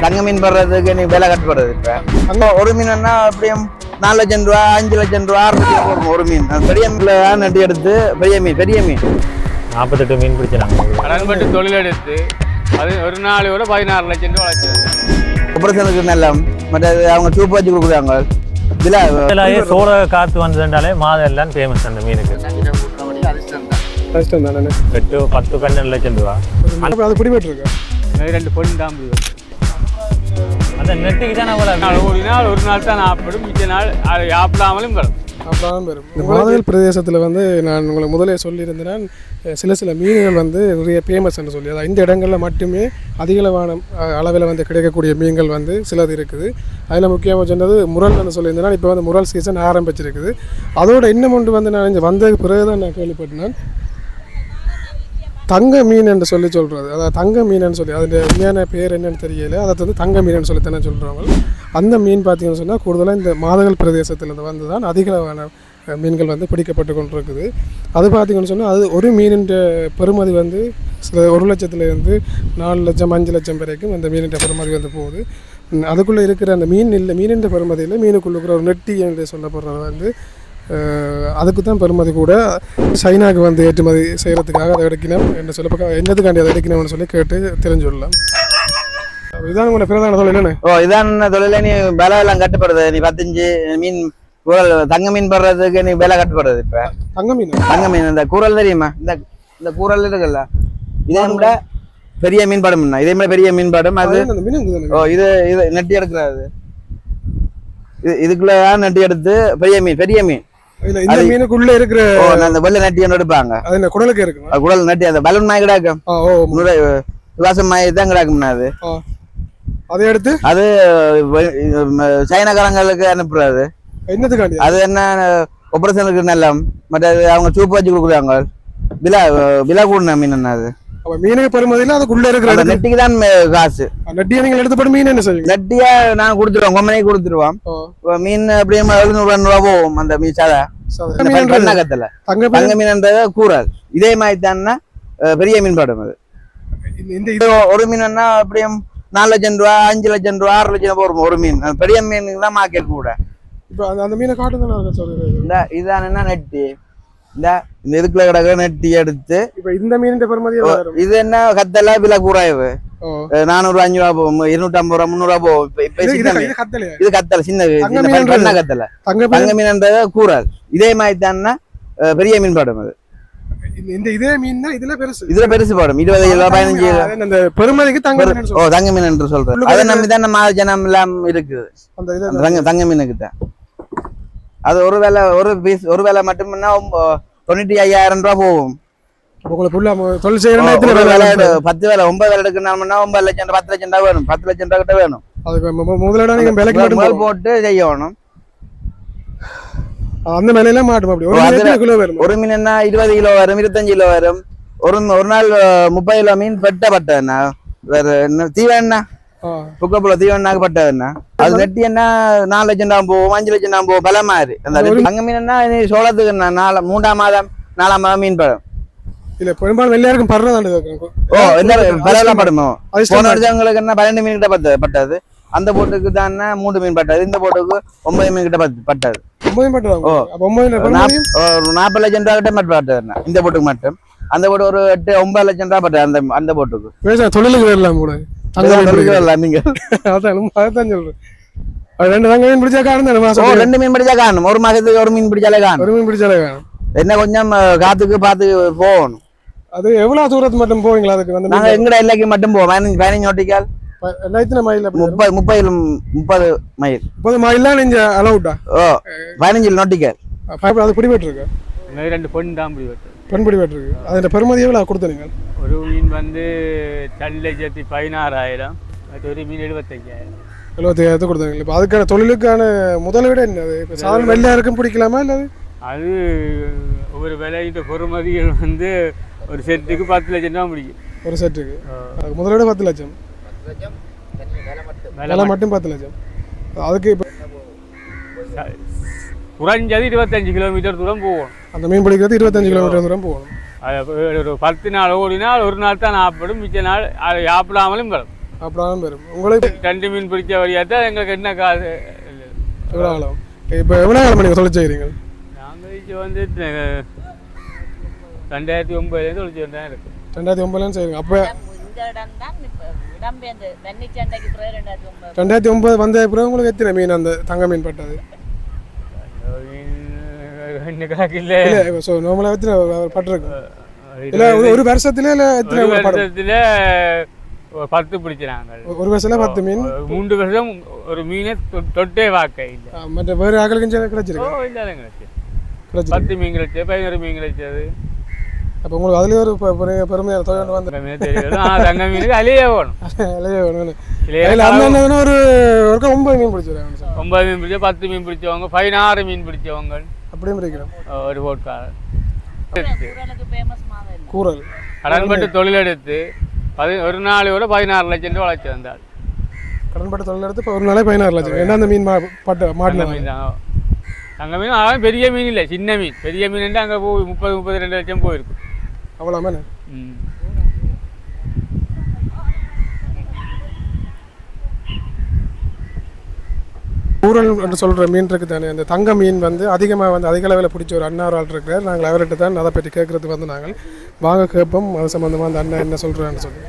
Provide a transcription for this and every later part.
தங்க மீன் படுறதுக்கு நீ விலை கட்டுப்படுறது இப்ப அங்க ஒரு மீன்னா அப்படியும் 4 லட்சம் ரூபா 5 லட்சம் ரூபா 6 லட்சம் ரூபா ஒரு மீன் பெரிய மீன்ல நட்டி எடுத்து பெரிய மீன் 48 மீன் பிடிச்சாங்க கடன்பட்டு தொழில் எடுத்து அது ஒரு நாளையோட 16 லட்சம் ரூபா வளர்ச்சி ஆபரேஷனுக்கு நல்ல மற்றது அவங்க சூப் வச்சு கொடுக்குறாங்க இதில் சோழ காற்று வந்ததுனாலே மாதம் எல்லாம் ஃபேமஸ் அந்த மீனுக்கு கஷ்டம் தானே 10-12 லட்சம் ரூபா அது பிடிபட்டு இருக்கு 2 பொண்ணு தான் அந்த நெட்டுக்கு தான் ஒரு நாள் தான் ஆப்பிடும் மிச்ச நாள் அது ஆப்பிடாமலும் வரும். அப்புறம் வரும். இந்த மாதவல் பிரதேசத்தில் வந்து நான் உங்களை முதலே சொல்லியிருந்தேன் சில மீன்கள் வந்து நிறைய ஃபேமஸ்ன்னு சொல்லி அதாவது இந்த இடங்களில் மட்டுமே அதிகளவான அளவில் வந்து கிடைக்கக்கூடிய மீன்கள் வந்து சிலது இருக்குது. அதில் முக்கியமாக சொன்னது முரல்னு சொல்லியிருந்தேன். இப்போ வந்து முரல் சீசன் ஆரம்பிச்சிருக்குது. அதோட இன்னும் ஒன்று வந்து நான் இங்கே வந்ததுக்கு பிறகு தான் நான் கேள்விப்பட்டேன் தங்க மீன் என்று சொல்லி சொல்கிறது. அதாவது தங்க மீன் சொல்லி அதோட உண்மையான பேர் என்னன்னு தெரியல. அதை வந்து தங்க மீன் சொல்லி தானே சொல்கிறாங்க. அந்த மீன் பார்த்தீங்கன்னு சொன்னால் கூடுதலாக இந்த மாதவல் பிரதேசத்தில் வந்து தான் அதிகளவான மீன்கள் வந்து பிடிக்கப்பட்டு கொண்டிருக்குது. அது பார்த்திங்கன்னு சொன்னால் அது ஒரு மீனின் பெறுமதி வந்து சில 1 லட்சத்துலேருந்து 4 லட்சம் 5 லட்சம் வரைக்கும் அந்த மீனின் பெறுமதி வந்து போகுது. அதுக்குள்ளே இருக்கிற அந்த மீனின் பெறுமதியில் மீனுக்குள்ள இருக்கிற ஒரு நெட்டி என்று சொல்லப்படுறது வந்து அதுக்கு தான் பெறுமதி கூட. சைனாவுக்கு வந்து ஏற்றுமதி செய்கிறதுக்காக அதை எடுக்கணும் என்ன சொல்ல என்னதுக்காண்டி அதை எடுக்கணும்னு சொல்லி கேட்டு தெரிஞ்சுடலாம். இதான் உங்களோட பிரதான தொழில் என்ன? இதான் தொழில நீ விலை எல்லாம் கட்டுப்படுறது. நீ 15 மீன் குரல் தங்க மீன் படுறதுக்கு நீ விலை கட்டுப்படுறது. இப்ப தங்க மீன் இந்த குரல் தெரியுமா? இந்த குரல் இருக்குல்ல இதே விட பெரிய மீன் படம் இதே விட பெரிய மீன் படம் அது. இது நெட்டி எடுக்கிறது இதுக்குள்ள நெட்டி எடுத்து பெரிய மீன் இந்த மீனுக்குள்ள இருக்கிற அந்த வெள்ளை நட்டி எடுப்பாங்க. அது குடலுக்கு இருக்கு குடல் நட்டி அந்த பலூன் மாய் கிடாக்கும் விவாசம் மாய் தான் கிடாக்கும்னா அது அதை எடுத்து அது சைனாக்காரங்களுக்கு அனுப்புறாரு. என்னதுக்காண்டி அது என்ன ஆபரேஷனுக்கு நல்ல மற்றது அவங்க சூப் வச்சு கொடுக்குறாங்க. விலை கூடன மீன் அது மீனுக்கு பெருமதியில அதுக்குள்ள இருக்கிற நெட்டிக்கு தான் காசு. நெட்டியை நீங்க எடுத்து மீன் என்ன செய்வீங்க? நெட்டியா நான் கொடுத்துருவோம் கொம்பனைக்கு கொடுத்துருவோம். மீன் அப்படியே 700 ரூபா போகும் அந்த மீன் சாதா கத்தல தங்க மீன்ன்றது கூறாது. இதே மாதிரி தானே பெரிய மீன் படம் அது. ஒரு மீன்னா அப்படியும் 4 லட்சம் ரூபா 5 லட்சம் ரூபா 6 லட்சம் போகும் ஒரு மீன். பெரிய மீனுக்கு தான் மார்க்கெட் கூட. இப்போ அந்த மீனை காட்டுங்க. இதான் என்ன நெட்டி இந்த இதுக்குள்ள கிடக்க நெட்டி எடுத்து இப்ப இந்த மீன் பெருமதி இது என்ன கத்தல விலை கூறாய்வு 400 500 ரூபா போகும் 250 ரூபா 300 ரூபா போகும். இது கத்தல சின்ன கத்தல தங்க மீன்ன்றது கூறாது. இதே மாதிரி தானே பெரிய மீன் படம் அது. இதே மீன் தான் இதுல பெருசு படம் 20 கிலோ 15 கிலோ அந்த பெருமதிக்கு தங்க மீன் என்று சொல்றேன். அதை நம்பி தான் நம்ம ஜனம் எல்லாம் இருக்குது தங்க மீனுக்கு தான். அது ஒரு வேலை மட்டும்னா 95,000 ரூபா போகும். தொழில் செய்யற 10 வேலை 9 வேலை எடுக்கணும்னா 9 லட்சம் 10 லட்சம் ரூபா வேணும். 10 லட்சம் ரூபா கிட்ட வேணும். முதலீடு போட்டு செய்யணும். அந்த மேல மாட்டும். அப்படி ஒரு மீன் என்ன 20 கிலோ வரும் 25 கிலோ வரும். ஒரு நாள் 30 கிலோ மீன் பட்டதுன்னா வேற என்ன தீவன புக்கப்புல தீவனாக்கு பட்டதுன்னா அது நெட்டி என்ன 4 லட்சம் ரூபா போகும் 5 லட்சம் ரூபா போகும். பல மாதிரி அந்த தங்க மீன் என்ன சோளத்துக்கு 3ஆம் மாதம் 4ஆம் மாதம் மீன் படம் இல்ல பெரும்பாலும் எல்லாருக்கும் படுறதாண்டு. எல்லாரும் பரவலாம் படுமோ. போன வருஷங்களுக்கு என்ன 12 மீன் கிட்ட பட்டது. அந்த போட்டுக்கு தானே 3 மீன் பட்டது. இந்த போட்டுக்கு 9 மீன் கிட்ட பட்டது. 40 லட்சம் ரூபா கிட்ட மட்டும் பட்டது இந்த போட்டுக்கு மட்டும். அந்த போட்டு ஒரு 8-9 லட்சம் ரூபா பட்டது அந்த போட்டுக்கு. தொழிலுக்கு வரலாம் கூட நீங்க அதான் சொல்றேன். 2 தங்க மீன் பிடிச்சா காணும். 2 மீன் பிடிச்சா காணும். ஒரு மாசத்துக்கு ஒரு மீன் பிடிச்சாலே காணும். என்ன கொஞ்சம் காத்துக்கு பார்த்து போகணும். அது எவ்வளவு தூரத்து மட்டும் போவீங்களா? அதுக்கு வந்து நாங்க எங்கட எல்லைக்கு மட்டும் போவோம். 15 ஓட்டிக்கால் 30 மைல் 30 மைல் 30 மைல் நீங்க அலௌடா? 15 நோட்டிக்கால். அது பிடிபட்டு இருக்கு. 2 பொண்ணு தான் பெண் பிடிபட்டு இருக்கு. அதோட பெருமதி எவ்வளவு கொடுத்தீங்க? ஒரு மீன் வந்து 2,16,000. ஒரு மீன் 75,000 கொடுத்தீங்க. இப்போ அதுக்கான தொழிலுக்கான முதலீடு என்ன? இப்போ சாதாரண வெள்ளையா இருக்கும் பிடிக்கலாமா? இல்லை அது ஒவ்வொரு விலையிட்ட பொறுமதிகள் வந்து ஒரு செட்டுக்கு 10 லட்சம் தான் பிடிக்கும். ஒரு செட்டுக்கு முதலீடு 10 லட்சம். விலை மட்டும் 10 லட்சம். அதுக்கு இப்போ குறைஞ்சது 25 கிலோமீட்டர் தூரம் போகணும். அந்த மீன் பிடிக்கிறது 25 கிலோமீட்டர் தூரம் போகணும். ஒரு 10 நாள் ஓடினால் ஒரு நாள் தான் ஆப்பிடும். மிச்ச நாள் அது ஆப்பிடாமலும் வரும். அப்புறம் வரும் உங்களுக்கு 2 மீன் பிடிச்ச வழியாக தான் எங்களுக்கு என்ன காசு எவ்வளோ காலம் இப்போ எவ்வளோ காலம் நீங்கள் தொழில் செய்கிறீங்க நாங்கள் இப்போ வந்து 2009 தொழிச்சு தான் இருக்கு 2009 செய்கிறீங்க அப்போ இந்த இடம் தான் இடம்பெயர்ந்து தண்ணி சண்டைக்கு பிறகு 2009 2009 வந்த பிறகு உங்களுக்கு எத்தனை மீன் அந்த தங்க மீன் பட்டது என்ன கணக்கு இல்லை இல்லை ஸோ நார்மலாக எத்தனை பட்டிருக்கு இல்லை ஒரு வருஷத்துல இல்லை எத்தனை வருஷத்தில் 10 பிடிச்சினாங்க ஒரு வருஷத்துல 10 மீன் 3 வருஷம் ஒரு மீனை தொட்டே வாக்க இல்லை மற்ற வேறு ஆக்களுக்கு கிடைச்சிருக்கு கிடைச்சி 10 மீன் கிடைச்சது 11 மீன் கிடைச்சது அப்போ உங்களுக்கு அதுலேயே ஒரு பெருமையான தொழில் வந்து தங்க மீனுக்கு அலையே வேணும் அலையே வேணும் ஒரு 9 மீன் பிடிச்சிருக்காங்க 9 மீன் பிடிச்ச 10 மீன் பிடிச்சவங்க 16 மீன் பிடிச்சவங்க அப்படியும் பிடிக்கிறோம் ஒரு போட்காரர் கூறல் கடன்பட்டு தொழில் எடுத்து ஒரு நாளையோட 16 லட்சம் ரூபா வளர்ச்சி வந்தாள் கடன்பட்டு தொழில் எடுத்து இப்போ ஒரு நாளே 16 லட்சம் என்ன அந்த மீன் மாட்டின மீன் தான் தங்க மீன் அதான் பெரிய மீன் இல்லை சின்ன மீன் பெரிய மீன் அங்கே போய் 30-32 லட்சம் போயிருக்கு அவ்வளோ ஊரல் என்று சொல்கிற மீன் இருக்குது தானே அந்த தங்க மீன் வந்து அதிகமாக வந்து அதிக அளவில் பிடிச்ச ஒரு அண்ணா ஆள் இருக்கிறார் நாங்கள் அவர்கிட்ட தான் அதை பற்றி கேட்குறதுக்கு வந்து நாங்கள் வாங்க கேட்போம் அது சம்மந்தமாக அந்த அண்ணா என்ன சொல்கிறான்னு சொல்லி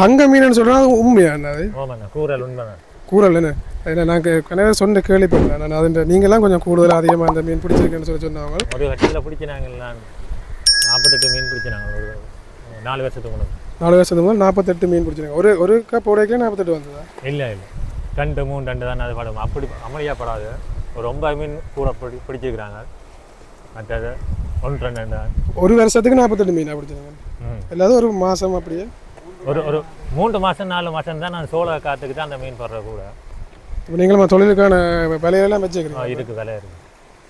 தங்க மீன் சொல்கிறா அது உண்மையா அது கூறல் என்ன ஏன்னா நாங்கள் கனவே சொன்ன கேள்விப்பட்டேன் நான் அதுன்ற நீங்களாம் கொஞ்சம் கூடுதலாக அதிகமாக அந்த மீன் பிடிச்சிருக்கேன்னு சொல்லி சொன்னாங்க ஒரு கட்டியில் பிடிச்சினாங்க 48 மீன் பிடிச்சினாங்க ஒரு 4 வருஷத்துக்கு முன்னாடி 4 வருஷத்துக்கு முன்னாடி 48 மீன் பிடிச்சிருக்காங்க ஒரு கப் உடைக்கே 48 வந்ததா இல்லை 2 3 2 தானே அது படம் அப்படி அமைதியாக படாது ஒரு 9 மீன் கூட பிடிச்சிருக்கிறாங்க மற்றது 1 2 ஒரு வருஷத்துக்கு 48 மீன் பிடிச்சிருக்காங்க எல்லாரும் ஒரு மாதம் அப்படியே ஒரு 3 மாதம் 4 மாதம் தான் நான் சோள காற்றுக்கு தான் அந்த மீன் படுற கூட இப்போ நீங்களும் தொழிலுக்கான விலையெல்லாம் வச்சுக்கிறீங்க இருக்குது விலை இருக்குது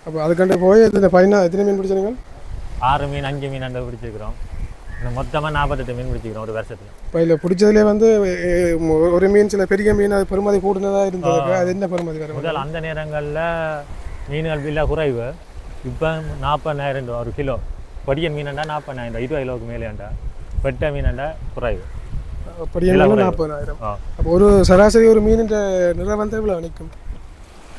அப்போ அதுக்கண்டு போய் இந்த ஃபைனாக எத்தனை மீன் பிடிச்சிருங்க 6 மீன் 5 மீன் அந்த பிடிச்சிருக்கிறோம் மொத்தமாக 48 மீன் பிடிச்சிக்கிறோம் ஒரு வருஷத்தில் இப்போ இதில் பிடிச்சதுலேயே வந்து ஒரு மீன் சில பெரிய மீன் அது பெருமதி கூடுனதாக இருந்தது அது என்ன பெருமதி வரும் முதல் அந்த நேரங்களில் மீன்கள் விலை குறைவு இப்போ 40,000 ஒரு கிலோ பொடியன் மீனண்டா 40,000 20 கிலோவுக்கு மேலேண்டா வெட்டை மீனண்டா குறைவு பொடிய மீன் 40,000 அப்போ ஒரு சராசரி ஒரு மீன் நிறம் வந்து எவ்வளோ நிற்கும்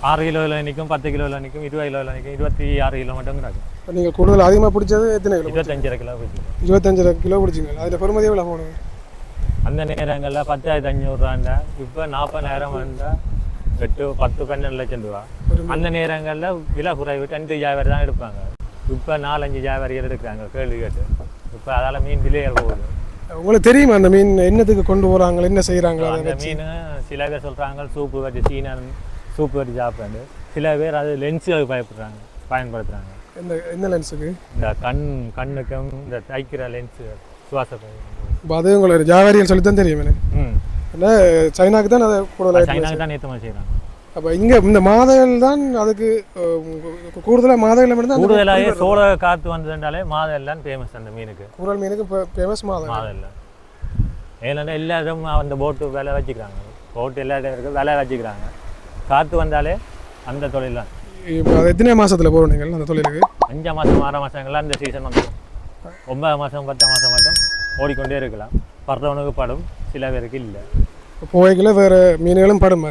6 கிலோவில் நிற்கும் 10 கிலோவில் நிற்கும் 20 கிலோவில் நிற்கும் 26 கிலோ மட்டும் கிடக்கும் நீங்கள் கூடுதல் அதிகமாக பிடிச்சது எத்தனை கிலோ 25 கிலோ பிடிச்சிங்க 25 கிலோ பிடிச்சிங்க அதில் பெருமதி எவ்வளோ போகணும் அந்த நேரங்களில் 10,500 இப்போ 40,000 வந்தால் 8-10-12 லட்சம் ரூபா அந்த நேரங்களில் விலை குறைவு 2 வியாபாரி தான் எடுப்பாங்க இப்போ 4-5 வியாபாரிகள் எடுக்கிறாங்க கேள்வி கேட்டு இப்போ அதால் மீன் விலைகள் போகுது உங்களுக்கு தெரியுமா அந்த மீன் என்னத்துக்கு கொண்டு போகிறாங்க என்ன செய்கிறாங்களா அந்த மீன் சில பேர் சொல்கிறாங்க சூப்பு வச்சு சீனன் சூப்பு வச்சு சாப்பிட்றாங்க சில பேர் அது லென்ஸுக்கு பயன்படுத்துகிறாங்க என்ன லென்ஸுக்கு இந்த கண்ணுக்கும் இந்த தைக்கிற லென்ஸு சுவாச இப்போ அது உங்களுக்கு வியாபாரிகள் சொல்லி தான் தெரியும் எனக்கு ஏன்னா சைனாக்கு தான் அதை சைனாக்கு தான் ஏற்றமாக செய்கிறாங்க அப்போ இங்கே இந்த மாதங்கள் தான் அதுக்கு கூடுதலாக மாதங்கள் மட்டும் தான் கூடுதலாக சோள காற்று வந்ததுனாலே மாதெல்லாம் ஃபேமஸ் அந்த மீனுக்கு கூறல் மீனுக்கு ஃபேமஸ் மாதெல்லாம் ஏன்னா எல்லா இடமும் அந்த போட்டு விலை வச்சுக்கிறாங்க போட்டு எல்லா இடம் இருக்குது விலை வச்சுக்கிறாங்க காற்று வந்தாலே அந்த தொழில் தான் இப்போ அது எத்தனை மாதத்தில் போகிறோம் நீங்கள் அந்த தொழிலுக்கு 5 மாதம் 6 மாதங்கள்லாம் அந்த சீசன் வந்துடும் 9 மாதம் 10 மாதம் மட்டும் ஓடிக்கொண்டே இருக்கலாம் படுறவனுக்கு படும் சில பேருக்கு இல்லை போய்க்குள்ள வேறு மீன்களும் படுமா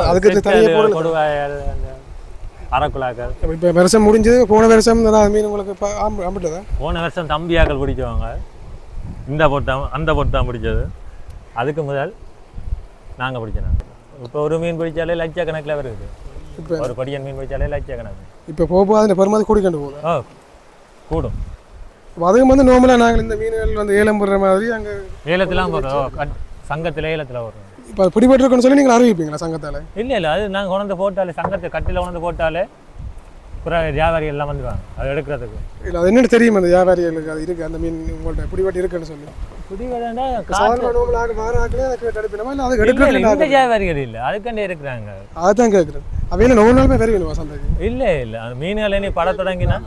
அதுக்கு தனியாக கொடுவாயல் அந்த அரைக்குழாக்கள் இப்போ வருஷம் முடிஞ்சது போன வருஷம் மீன் உங்களுக்கு அம்பிட்டதா போன வருஷம் தம்பியாக்கள் பிடிச்சவங்க இந்த பொட்டாம் அந்த பொட்டாம் பிடிச்சது அதுக்கு முதல் நாங்கள் பிடிச்சோம் இப்போ ஒரு மீன் பிடிச்சாலே லட்சக்கணக்கில் வருது இப்போ ஒரு படியன் மீன் பிடிச்சாலே லட்சக்கணக்கு இப்போ போக அதில் பெருமாதி கூடிக்கொண்டு போகுது கூடும் அதுக்கு வந்து நார்மலாக நாங்கள் இந்த மீன்கள் வந்து ஏலம் போடுற மாதிரி அங்கே ஏலத்திலாம் போடுறோம் சங்கத்தில் ஏலத்தில் வரும் இப்போ பிடிபட்டுருக்குன்னு சொல்லி நீங்கள் அறிவிப்பீங்களா சங்கத்தால் இல்லை அது நாங்கள் உணர்ந்து போட்டாலே சங்கத்தை கட்டில் உணர்ந்து போட்டாலே அப்புறம் வியாபாரிகள் எல்லாம் வந்துடுவாங்க அது எடுக்கிறதுக்கு இல்லை அது என்னென்னு தெரியும் அந்த வியாபாரிகளுக்கு அது இருக்குது அந்த மீன் உங்கள்கிட்ட பிடிபட்டு இருக்குன்னு சொல்லி வியாபாரிகள் இல்லை அதுக்கண்டே இருக்கிறாங்க அதுதான் கேட்குறேன் அவையில ஒவ்வொரு நாளுமே வேறு வேணுமா சந்தைக்கு இல்லை இல்லை அந்த மீன்கள் நீ பட தொடங்கினா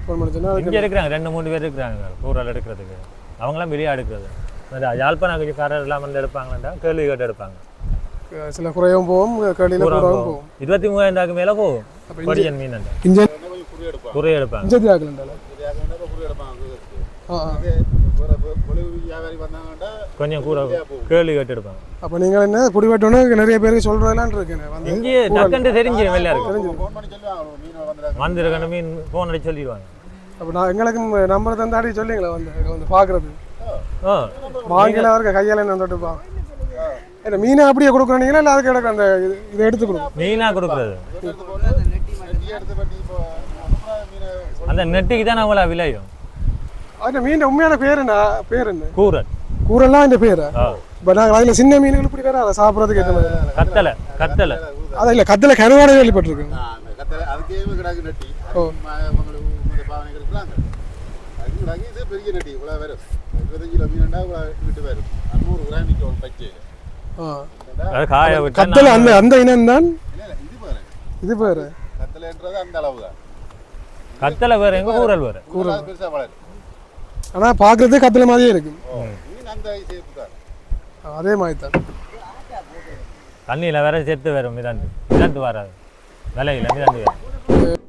ஃபோன் பண்ணி சொன்னால் இங்கே இருக்கிறாங்க 2-3 பேர் இருக்கிறாங்க கூறால் எடுக்கிறதுக்கு அவங்களாம் வெளியே எடுக்கிறது யாழ்ப்பாணக்காரர் எல்லாம் வந்து எடுப்பாங்களாண்டா கேள்வி கேட்டு எடுப்பாங்க சில குறையும் போகும் கேள்வியில் கூடவும் போகும் 23,000 மேலே போகும் படியன் மீன் குறைய எடுப்பாங்க கொஞ்சம் கூட கேள்வி கேட்டு எடுப்பாங்க. அப்போ நீங்கள் என்ன பிடிபட்டோன்னு நிறைய பேருக்கு சொல்கிறதெல்லாம் இருக்கேன் வந்து இங்கே டக்குன்ட்டு தெரிஞ்சிடும் வெளியா இருக்கு வந்துருக்கணும் மீன் ஃபோன் அடிச்சு சொல்லிடுவாங்க. அப்போ நான் எங்களுக்கு நம்பர் தந்தாடி சொல்லிங்களா வந்து பார்க்குறது ஆ வாங்கில இருக்க கையால் என்ன தொட்டுப்பா என்ன மீனை அப்படியே கொடுக்குறீங்களா இல்லை அதுக்கு எனக்கு அந்த இதை எடுத்து கொடுக்கும் மீனாக கொடுக்குறது அந்த நெட்டிக்கு தான் அவ்வளோ விளையும். அந்த மீன் உண்மையான பேர் என்ன கூரல் கூரெல்லாம் இந்த பேரா இப்போ நாங்கள் அதில் சின்ன மீன்கள் இப்படி வேற அதை சாப்பிட்றதுக்கு ஏற்ற மாதிரி கத்தலை அதான் இல்லை கத்தலை கருவாடை கேள்விப்பட்டிருக்கேன். ஓ கத்தலை அந்த அந்த இனம் தான் இது பேர் கத்தலை வேறு எங்க கூரல் வேறு ஆனால் பார்க்குறது கத்தலை மாதிரியே இருக்கு. அதே மாதிரி தான் தண்ணியில் வேற சேர்த்து வரும் மிதந்து வராது விலையில் மிதந்து வரும்.